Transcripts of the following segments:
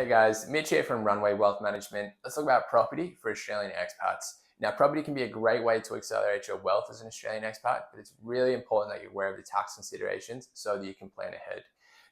Hey guys, Mitch here from Runway Wealth Management. Let's talk about property for Australian expats. Now, property can be a great way to accelerate your wealth as an Australian expat, but it's really important that you're aware of the tax considerations so that you can plan ahead.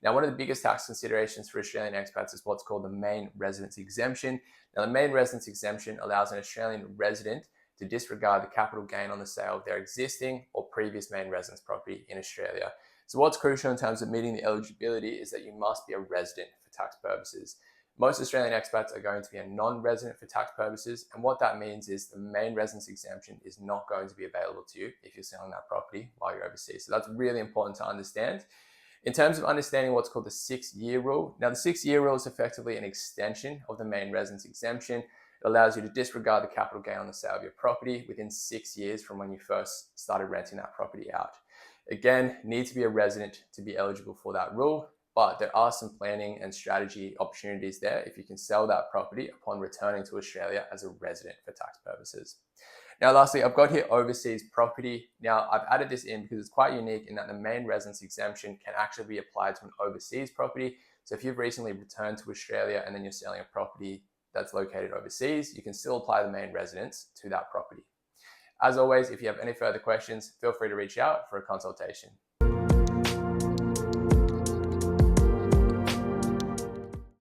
Now, one of the biggest tax considerations for Australian expats is what's called the Main Residence Exemption. Now, the Main Residence Exemption allows an Australian resident to disregard the capital gain on the sale of their existing or previous main residence property in Australia. So what's crucial in terms of meeting the eligibility is that you must be a resident for tax purposes. Most Australian expats are going to be a non-resident for tax purposes, and what that means is the main residence exemption is not going to be available to you if you're selling that property while you're overseas. So that's really important to understand. In terms of understanding what's called the 6-year rule, now the 6-year rule is effectively an extension of the main residence exemption. It allows you to disregard the capital gain on the sale of your property within 6 years from when you first started renting that property out. Again, need to be a resident to be eligible for that rule, but there are some planning and strategy opportunities there if you can sell that property upon returning to Australia as a resident for tax purposes. Now, lastly, I've got here overseas property. Now, I've added this in because it's quite unique in that the main residence exemption can actually be applied to an overseas property. So if you've recently returned to Australia and then you're selling a property that's located overseas, you can still apply the main residence to that property. As always, if you have any further questions, feel free to reach out for a consultation.